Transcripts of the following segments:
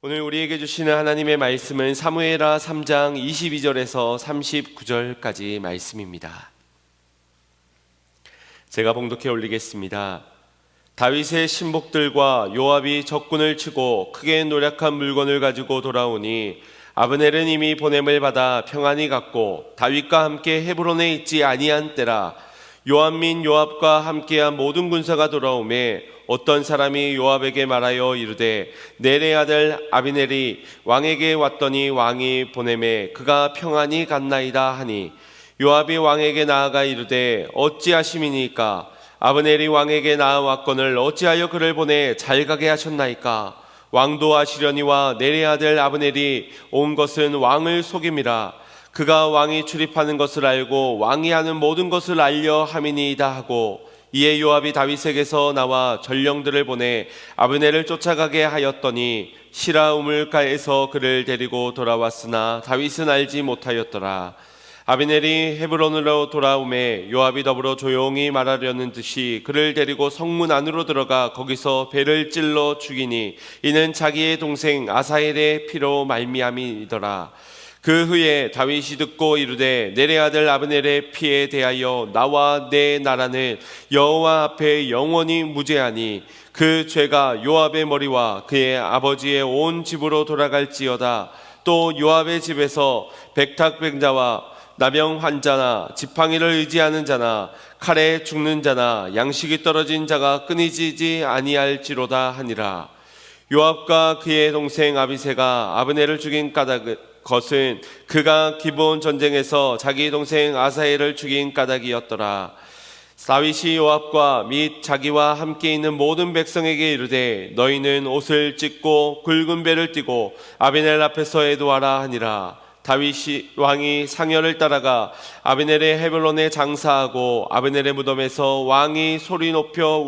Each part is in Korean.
오늘 우리에게 주시는 하나님의 말씀은 사무엘하 3장 22절에서 39절까지 말씀입니다. 제가 봉독해 올리겠습니다. 다윗의 신복들과 요압이 적군을 치고 크게 노력한 물건을 가지고 돌아오니 아브넬은 이미 보냄을 받아 평안히 갔고 다윗과 함께 헤브론에 있지 아니한 때라. 요압 및 요압과 함께한 모든 군사가 돌아오매 어떤 사람이 요압에게 말하여 이르되 넬의 아들 아비넬이 왕에게 왔더니 왕이 보내매 그가 평안히 갔나이다 하니, 요압이 왕에게 나아가 이르되 어찌하심이니까? 아브넬이 왕에게 나아왔거늘 어찌하여 그를 보내 잘 가게 하셨나이까? 왕도 아시려니와 넬의 아들 아브넬이 온 것은 왕을 속임이라. 그가 왕이 출입하는 것을 알고 왕이 하는 모든 것을 알려 함이니이다 하고, 이에 요압이 다윗에게서 나와 전령들을 보내 아브넬을 쫓아가게 하였더니 시라 우물가에서 그를 데리고 돌아왔으나 다윗은 알지 못하였더라. 아브넬이 헤브론으로 돌아오매 요압이 더불어 조용히 말하려는 듯이 그를 데리고 성문 안으로 들어가 거기서 배를 찔러 죽이니 이는 자기의 동생 아사엘의 피로 말미암이더라. 그 후에 다윗이 듣고 이르되 넬의 아들 아브넬의 피에 대하여 나와 내 나라는 여호와 앞에 영원히 무죄하니 그 죄가 요압의 머리와 그의 아버지의 온 집으로 돌아갈지어다. 또 요압의 집에서 백탁병자와 나병 환자나 지팡이를 의지하는 자나 칼에 죽는 자나 양식이 떨어진 자가 끊이지지 아니할지로다 하니라. 요압과 그의 동생 아비새가 아브넬을 죽인 것은 그가 기브온 전쟁에서 자기 동생 아사엘을 죽인 까닭이었더라. 다윗이 요압과 및 자기와 함께 있는 모든 백성에게 이르되 너희는 옷을 찢고 굵은 배를 띠고 아비넬 앞에서 애도하라 하니라. 다윗이 왕이 상여를 따라가 아비넬의 헤브론에 장사하고 아비넬의 무덤에서 왕이 소리 높여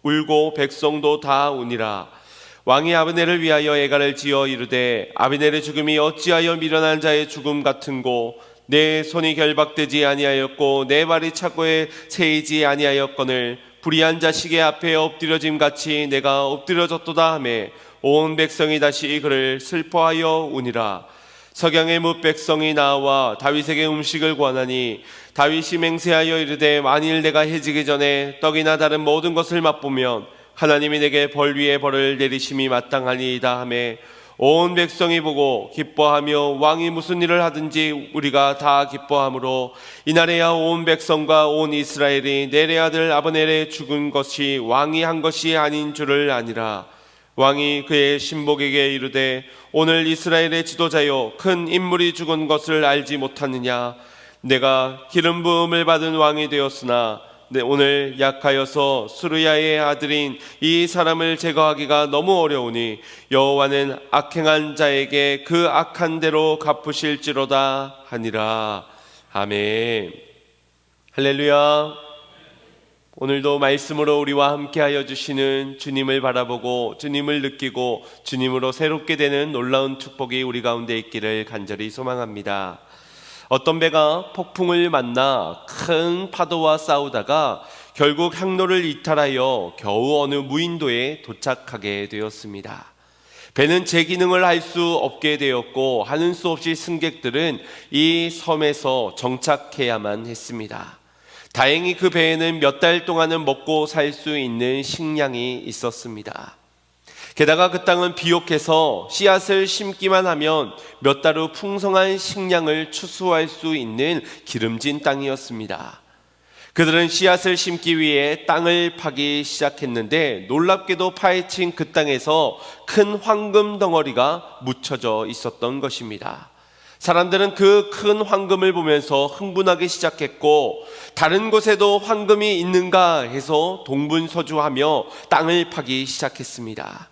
울고 백성도 다 우니라. 왕이 아브넬을 위하여 애가를 지어 이르되 아비넬의 죽음이 어찌하여 미련한 자의 죽음 같은고, 내 손이 결박되지 아니하였고 내 발이 착고에 채이지 아니하였거늘 불의한 자식의 앞에 엎드려짐 같이 내가 엎드려졌도다 하매 온 백성이 다시 그를 슬퍼하여 우니라. 석양의 뭇 백성이 나와 다윗에게 음식을 구하나니 다윗이 맹세하여 이르되 만일 내가 해지기 전에 떡이나 다른 모든 것을 맛보면 하나님이 내게 벌 위에 벌을 내리심이 마땅하니이다 하매 온 백성이 보고 기뻐하며 왕이 무슨 일을 하든지 우리가 다 기뻐하므로 이날에야 온 백성과 온 이스라엘이 넬의 아들 아브넬의 죽은 것이 왕이 한 것이 아닌 줄을 아니라. 왕이 그의 신복에게 이르되 오늘 이스라엘의 지도자여 큰 인물이 죽은 것을 알지 못하느냐? 내가 기름 부음을 받은 왕이 되었으나 오늘 약하여서 수르야의 아들인 이 사람을 제거하기가 너무 어려우니 여호와는 악행한 자에게 그 악한 대로 갚으실지로다 하니라. 아멘. 할렐루야. 오늘도 말씀으로 우리와 함께하여 주시는 주님을 바라보고 주님을 느끼고 주님으로 새롭게 되는 놀라운 축복이 우리 가운데 있기를 간절히 소망합니다. 어떤 배가 폭풍을 만나 큰 파도와 싸우다가 결국 항로를 이탈하여 겨우 어느 무인도에 도착하게 되었습니다. 배는 제 기능을 할 수 없게 되었고 하는 수 없이 승객들은 이 섬에서 정착해야만 했습니다. 다행히 그 배에는 몇 달 동안은 먹고 살 수 있는 식량이 있었습니다. 게다가 그 땅은 비옥해서 씨앗을 심기만 하면 몇 달 후 풍성한 식량을 추수할 수 있는 기름진 땅이었습니다. 그들은 씨앗을 심기 위해 땅을 파기 시작했는데 놀랍게도 파헤친 그 땅에서 큰 황금 덩어리가 묻혀져 있었던 것입니다. 사람들은 그 큰 황금을 보면서 흥분하기 시작했고 다른 곳에도 황금이 있는가 해서 동분서주하며 땅을 파기 시작했습니다.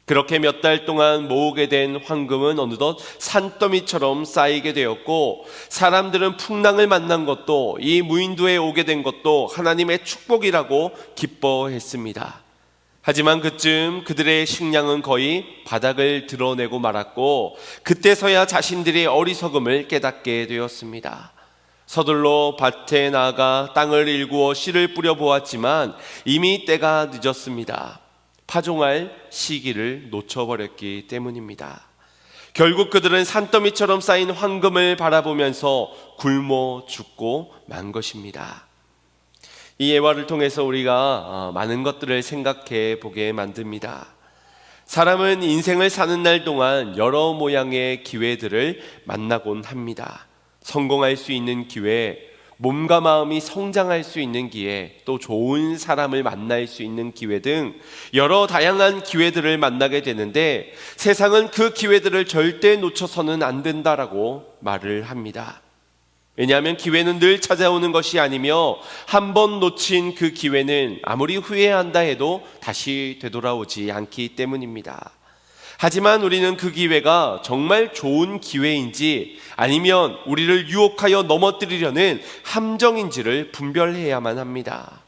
그렇게 몇 달 동안 모으게 된 황금은 어느덧 산더미처럼 쌓이게 되었고 사람들은 풍랑을 만난 것도 이 무인도에 오게 된 것도 하나님의 축복이라고 기뻐했습니다. 하지만 그쯤 그들의 식량은 거의 바닥을 드러내고 말았고 그때서야 자신들의 어리석음을 깨닫게 되었습니다. 서둘러 밭에 나가 땅을 일구어 씨를 뿌려 보았지만 이미 때가 늦었습니다. 파종할 시기를 놓쳐버렸기 때문입니다. 결국 그들은 산더미처럼 쌓인 황금을 바라보면서 굶어 죽고 만 것입니다. 이 예화를 통해서 우리가 많은 것들을 생각해 보게 만듭니다. 사람은 인생을 사는 날 동안 여러 모양의 기회들을 만나곤 합니다. 성공할 수 있는 기회, 몸과 마음이 성장할 수 있는 기회, 또 좋은 사람을 만날 수 있는 기회 등 여러 다양한 기회들을 만나게 되는데 세상은 그 기회들을 절대 놓쳐서는 안 된다라고 말을 합니다. 왜냐하면 기회는 늘 찾아오는 것이 아니며 한 번 놓친 그 기회는 아무리 후회한다 해도 다시 되돌아오지 않기 때문입니다. 하지만 우리는 그 기회가 정말 좋은 기회인지 아니면 우리를 유혹하여 넘어뜨리려는 함정인지를 분별해야만 합니다.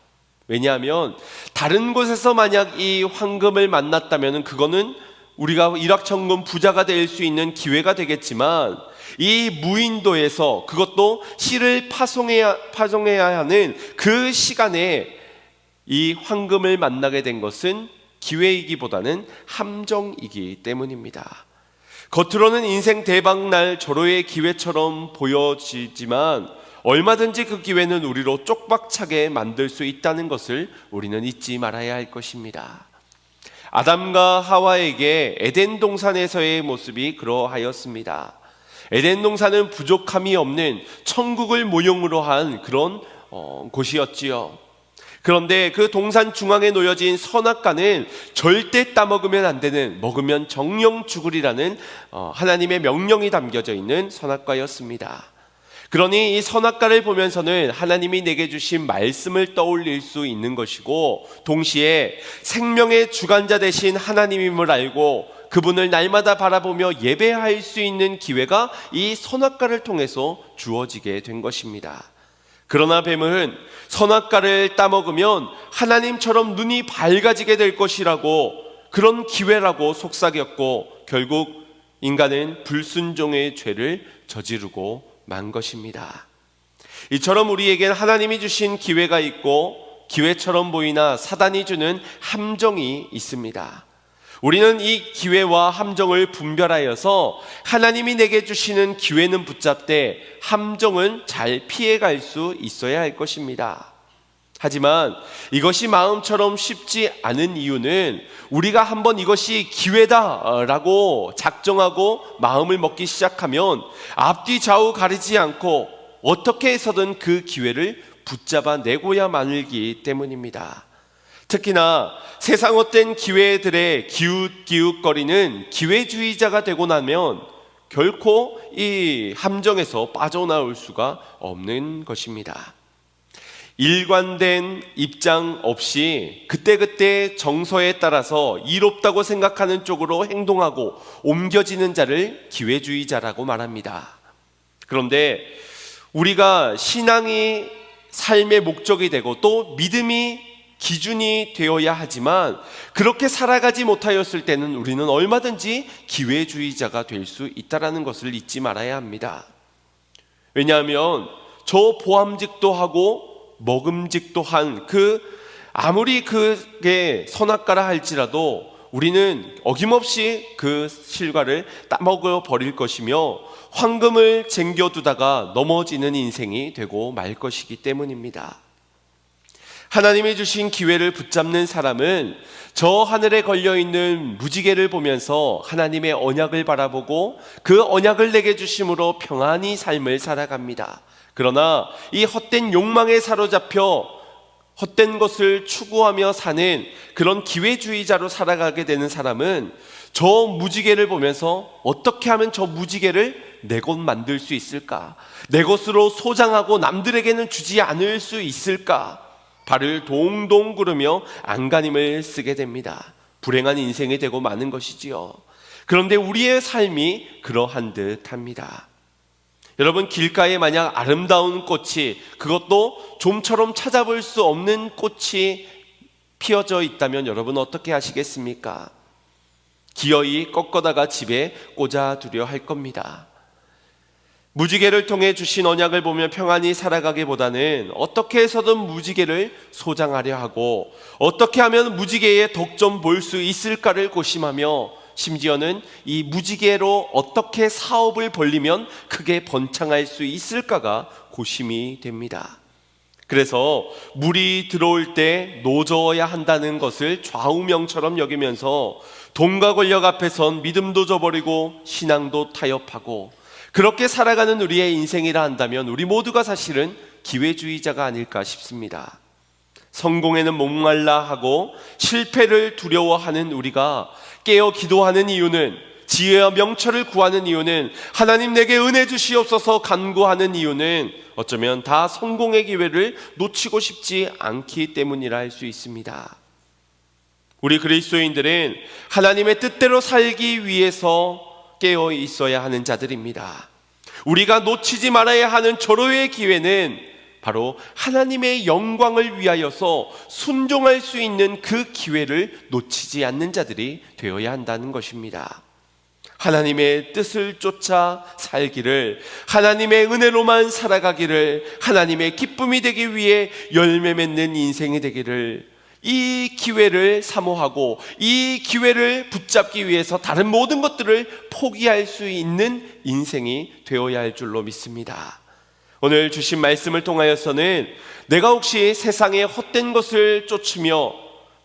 왜냐하면 다른 곳에서 만약 이 황금을 만났다면 그거는 우리가 일확천금 부자가 될 수 있는 기회가 되겠지만 이 무인도에서 그것도 씨를 파송해야 하는 그 시간에 이 황금을 만나게 된 것은 기회이기보다는 함정이기 때문입니다. 겉으로는 인생 대박날 절호의 기회처럼 보여지지만 얼마든지 그 기회는 우리로 쪽박차게 만들 수 있다는 것을 우리는 잊지 말아야 할 것입니다. 아담과 하와에게 에덴 동산에서의 모습이 그러하였습니다. 에덴 동산은 부족함이 없는 천국을 모형으로 한 그런 곳이었지요. 그런데 그 동산 중앙에 놓여진 선악과는 절대 따먹으면 안 되는, 먹으면 정령 죽으리라는 하나님의 명령이 담겨져 있는 선악과였습니다. 그러니 이 선악과를 보면서는 하나님이 내게 주신 말씀을 떠올릴 수 있는 것이고 동시에 생명의 주관자 되신 하나님임을 알고 그분을 날마다 바라보며 예배할 수 있는 기회가 이 선악과를 통해서 주어지게 된 것입니다. 그러나 뱀은 선악과를 따먹으면 하나님처럼 눈이 밝아지게 될 것이라고, 그런 기회라고 속삭였고 결국 인간은 불순종의 죄를 저지르고 만 것입니다. 이처럼 우리에겐 하나님이 주신 기회가 있고 기회처럼 보이나 사단이 주는 함정이 있습니다. 우리는 이 기회와 함정을 분별하여서 하나님이 내게 주시는 기회는 붙잡되 함정은 잘 피해갈 수 있어야 할 것입니다. 하지만 이것이 마음처럼 쉽지 않은 이유는 우리가 한번 이것이 기회다라고 작정하고 마음을 먹기 시작하면 앞뒤 좌우 가리지 않고 어떻게 해서든 그 기회를 붙잡아 내고야 말기 때문입니다. 특히나 세상 헛된 기회들의 기웃기웃거리는 기회주의자가 되고 나면 결코 이 함정에서 빠져나올 수가 없는 것입니다. 일관된 입장 없이 그때그때 정서에 따라서 이롭다고 생각하는 쪽으로 행동하고 옮겨지는 자를 기회주의자라고 말합니다. 그런데 우리가 신앙이 삶의 목적이 되고 또 믿음이 기준이 되어야 하지만 그렇게 살아가지 못하였을 때는 우리는 얼마든지 기회주의자가 될 수 있다는 것을 잊지 말아야 합니다. 왜냐하면 저 보암직도 하고 먹음직도 한 아무리 그게 선악과라 할지라도 우리는 어김없이 그 실과를 따먹어 버릴 것이며 황금을 쟁겨두다가 넘어지는 인생이 되고 말 것이기 때문입니다. 하나님이 주신 기회를 붙잡는 사람은 저 하늘에 걸려있는 무지개를 보면서 하나님의 언약을 바라보고 그 언약을 내게 주심으로 평안히 삶을 살아갑니다. 그러나 이 헛된 욕망에 사로잡혀 헛된 것을 추구하며 사는 그런 기회주의자로 살아가게 되는 사람은 저 무지개를 보면서 어떻게 하면 저 무지개를 내 것 만들 수 있을까? 내 것으로 소장하고 남들에게는 주지 않을 수 있을까? 발을 동동 구르며 안간힘을 쓰게 됩니다. 불행한 인생이 되고 마는 것이지요. 그런데 우리의 삶이 그러한 듯합니다. 여러분, 길가에 만약 아름다운 꽃이, 그것도 좀처럼 찾아볼 수 없는 꽃이 피어져 있다면 여러분 어떻게 하시겠습니까? 기어이 꺾어다가 집에 꽂아두려 할 겁니다. 무지개를 통해 주신 언약을 보며 평안히 살아가기보다는 어떻게 해서든 무지개를 소장하려 하고 어떻게 하면 무지개의 덕 좀 볼 수 있을까를 고심하며 심지어는 이 무지개로 어떻게 사업을 벌리면 크게 번창할 수 있을까가 고심이 됩니다. 그래서 물이 들어올 때 노져야 한다는 것을 좌우명처럼 여기면서 돈과 권력 앞에선 믿음도 저버리고 신앙도 타협하고 그렇게 살아가는 우리의 인생이라 한다면 우리 모두가 사실은 기회주의자가 아닐까 싶습니다. 성공에는 목말라 하고 실패를 두려워하는 우리가 깨어 기도하는 이유는, 지혜와 명철을 구하는 이유는, 하나님 내게 은혜 주시옵소서 간구하는 이유는 어쩌면 다 성공의 기회를 놓치고 싶지 않기 때문이라 할 수 있습니다. 우리 그리스도인들은 하나님의 뜻대로 살기 위해서 깨어 있어야 하는 자들입니다. 우리가 놓치지 말아야 하는 절호의 기회는 바로 하나님의 영광을 위하여서 순종할 수 있는 그 기회를 놓치지 않는 자들이 되어야 한다는 것입니다. 하나님의 뜻을 쫓아 살기를, 하나님의 은혜로만 살아가기를, 하나님의 기쁨이 되기 위해 열매 맺는 인생이 되기를, 이 기회를 사모하고 이 기회를 붙잡기 위해서 다른 모든 것들을 포기할 수 있는 인생이 되어야 할 줄로 믿습니다. 오늘 주신 말씀을 통하여서는 내가 혹시 세상의 헛된 것을 쫓으며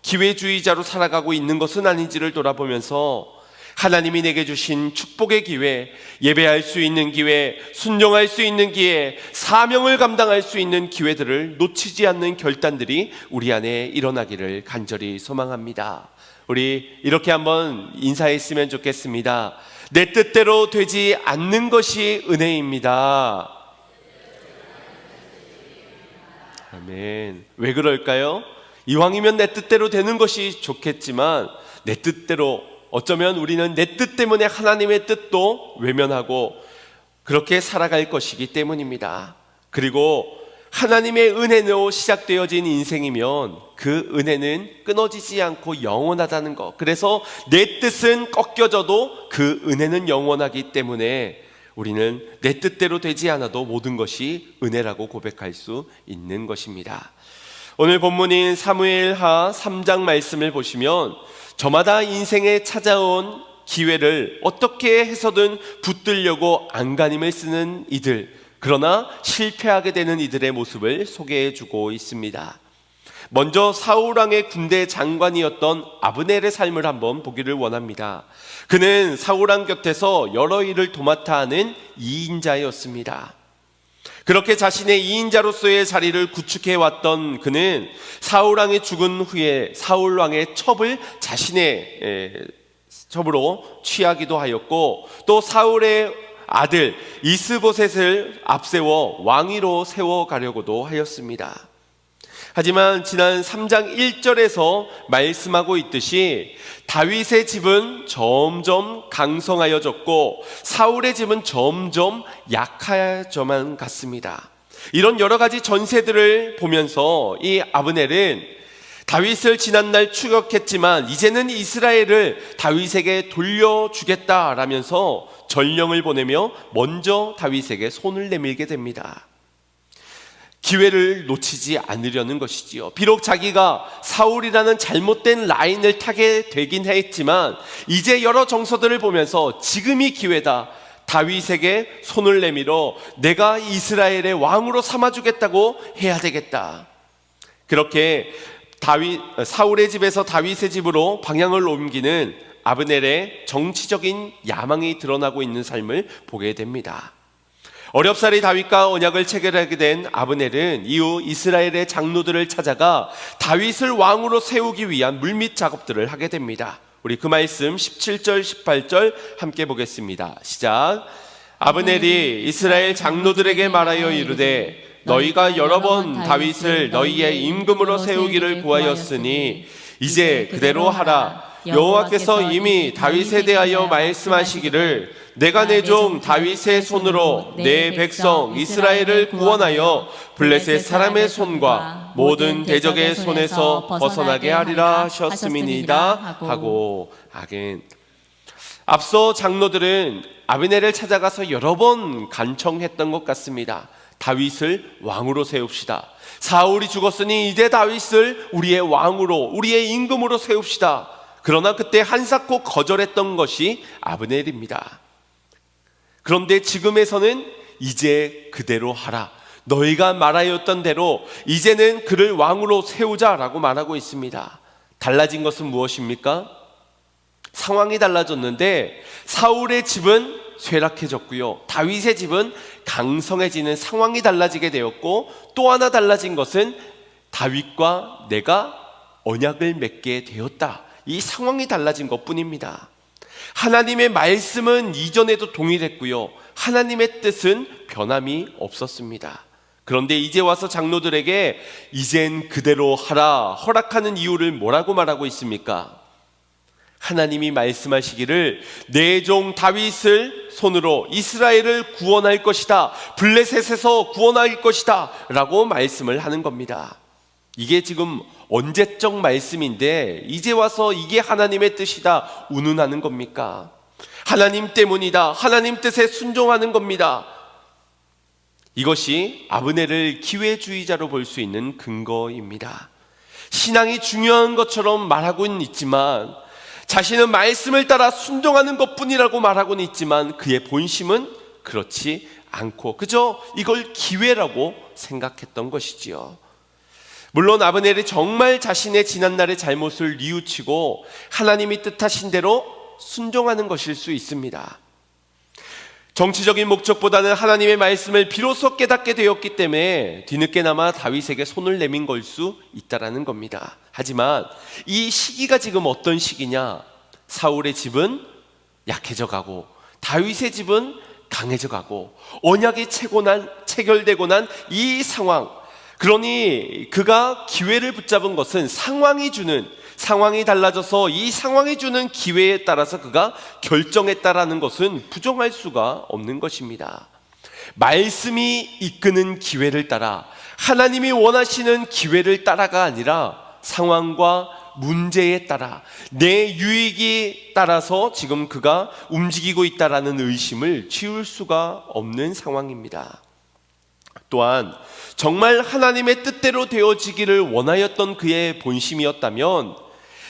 기회주의자로 살아가고 있는 것은 아닌지를 돌아보면서 하나님이 내게 주신 축복의 기회, 예배할 수 있는 기회, 순종할 수 있는 기회, 사명을 감당할 수 있는 기회들을 놓치지 않는 결단들이 우리 안에 일어나기를 간절히 소망합니다. 우리 이렇게 한번 인사했으면 좋겠습니다. 내 뜻대로 되지 않는 것이 은혜입니다. 아멘. 왜 그럴까요? 이왕이면 내 뜻대로 되는 것이 좋겠지만 내 뜻대로, 어쩌면 우리는 내 뜻 때문에 하나님의 뜻도 외면하고 그렇게 살아갈 것이기 때문입니다. 그리고 하나님의 은혜로 시작되어진 인생이면 그 은혜는 끊어지지 않고 영원하다는 것, 그래서 내 뜻은 꺾여져도 그 은혜는 영원하기 때문에 우리는 내 뜻대로 되지 않아도 모든 것이 은혜라고 고백할 수 있는 것입니다. 오늘 본문인 사무엘하 3장 말씀을 보시면 저마다 인생에 찾아온 기회를 어떻게 해서든 붙들려고 안간힘을 쓰는 이들, 그러나 실패하게 되는 이들의 모습을 소개해 주고 있습니다. 먼저 사울왕의 군대 장관이었던 아브넬의 삶을 한번 보기를 원합니다. 그는 사울왕 곁에서 여러 일을 도맡아 하는 2인자였습니다. 그렇게 자신의 2인자로서의 자리를 구축해왔던 그는 사울왕이 죽은 후에 사울왕의 첩을 자신의 첩으로 취하기도 하였고, 또 사울의 아들 이스보셋을 앞세워 왕위로 세워가려고도 하였습니다. 하지만 지난 3장 1절에서 말씀하고 있듯이 다윗의 집은 점점 강성하여졌고 사울의 집은 점점 약해져만 갔습니다. 이런 여러 가지 전세들을 보면서 이 아브넬은 다윗을 지난날 추격했지만 이제는 이스라엘을 다윗에게 돌려주겠다라면서 전령을 보내며 먼저 다윗에게 손을 내밀게 됩니다. 기회를 놓치지 않으려는 것이지요. 비록 자기가 사울이라는 잘못된 라인을 타게 되긴 했지만 이제 여러 정서들을 보면서 지금이 기회다, 다윗에게 손을 내밀어 내가 이스라엘의 왕으로 삼아주겠다고 해야 되겠다. 그렇게 사울의 집에서 다윗의 집으로 방향을 옮기는 아브넬의 정치적인 야망이 드러나고 있는 삶을 보게 됩니다. 어렵사리 다윗과 언약을 체결하게 된 아브넬은 이후 이스라엘의 장로들을 찾아가 다윗을 왕으로 세우기 위한 물밑 작업들을 하게 됩니다. 우리 그 말씀 17절 18절 함께 보겠습니다. 시작. 아브넬이 이스라엘 장로들에게 말하여 이르되 너희가 여러 번 다윗을 너희의 임금으로 세우기를 구하였으니 이제 그대로 하라. 여호와께서 이미 다윗에 대하여 말씀하시기를 내가 내 종 다윗의 손으로 내 백성 이스라엘을 구원하여 블레셋 사람의 손과 모든 대적의 손에서 벗어나게 하리라 하셨음이니이다 하고. 아멘. 앞서 장로들은 아브넬을 찾아가서 여러 번 간청했던 것 같습니다. 다윗을 왕으로 세웁시다. 사울이 죽었으니 이제 다윗을 우리의 왕으로, 우리의 임금으로 세웁시다. 그러나 그때 한사코 거절했던 것이 아브넬입니다. 그런데 지금에서는 이제 그대로 하라. 너희가 말하였던 대로 이제는 그를 왕으로 세우자라고 말하고 있습니다. 달라진 것은 무엇입니까? 상황이 달라졌는데 사울의 집은 쇠락해졌고요, 다윗의 집은 강성해지는 상황이 달라지게 되었고, 또 하나 달라진 것은 다윗과 내가 언약을 맺게 되었다. 이 상황이 달라진 것뿐입니다. 하나님의 말씀은 이전에도 동일했고요, 하나님의 뜻은 변함이 없었습니다. 그런데 이제 와서 장로들에게 이젠 그대로 하라 허락하는 이유를 뭐라고 말하고 있습니까? 하나님이 말씀하시기를 내 종 다윗을 손으로 이스라엘을 구원할 것이다, 블레셋에서 구원할 것이다 라고 말씀을 하는 겁니다. 이게 지금 언제적 말씀인데 이제 와서 이게 하나님의 뜻이다 운운하는 겁니까? 하나님 때문이다, 하나님 뜻에 순종하는 겁니다. 이것이 아브넬을 기회주의자로 볼 수 있는 근거입니다. 신앙이 중요한 것처럼 말하고는 있지만, 자신은 말씀을 따라 순종하는 것뿐이라고 말하고는 있지만, 그의 본심은 그렇지 않고 그저 이걸 기회라고 생각했던 것이지요. 물론 아브넬이 정말 자신의 지난날의 잘못을 뉘우치고 하나님이 뜻하신 대로 순종하는 것일 수 있습니다. 정치적인 목적보다는 하나님의 말씀을 비로소 깨닫게 되었기 때문에 뒤늦게나마 다윗에게 손을 내민 걸 수 있다라는 겁니다. 하지만 이 시기가 지금 어떤 시기냐? 사울의 집은 약해져 가고 다윗의 집은 강해져 가고 언약이 체결되고 난 이 상황, 그러니 그가 기회를 붙잡은 것은 상황이 달라져서 이 상황이 주는 기회에 따라서 그가 결정했다라는 것은 부정할 수가 없는 것입니다. 말씀이 이끄는 기회를 따라, 하나님이 원하시는 기회를 따라가 아니라 상황과 문제에 따라, 내 유익이 따라서 지금 그가 움직이고 있다라는 의심을 지울 수가 없는 상황입니다. 또한 정말 하나님의 뜻대로 되어지기를 원하였던 그의 본심이었다면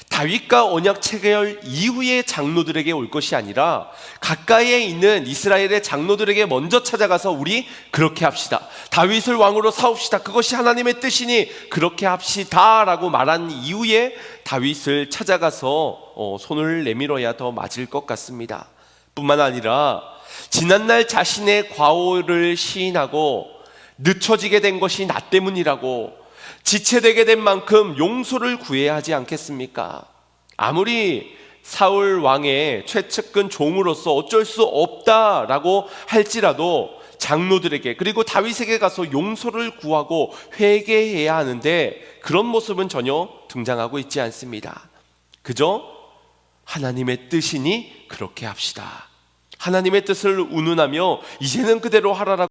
다윗과 언약 체결 이후의 장로들에게 올 것이 아니라 가까이에 있는 이스라엘의 장로들에게 먼저 찾아가서 우리 그렇게 합시다, 다윗을 왕으로 사옵시다, 그것이 하나님의 뜻이니 그렇게 합시다 라고 말한 이후에 다윗을 찾아가서 손을 내밀어야 더 맞을 것 같습니다. 뿐만 아니라 지난날 자신의 과오를 시인하고 늦춰지게 된 것이 나 때문이라고 지체되게 된 만큼 용서를 구해야 하지 않겠습니까? 아무리 사울 왕의 최측근 종으로서 어쩔 수 없다라고 할지라도 장로들에게 그리고 다윗에게 가서 용서를 구하고 회개해야 하는데 그런 모습은 전혀 등장하고 있지 않습니다. 그저 하나님의 뜻이니 그렇게 합시다, 하나님의 뜻을 운운하며 이제는 그대로 하라라고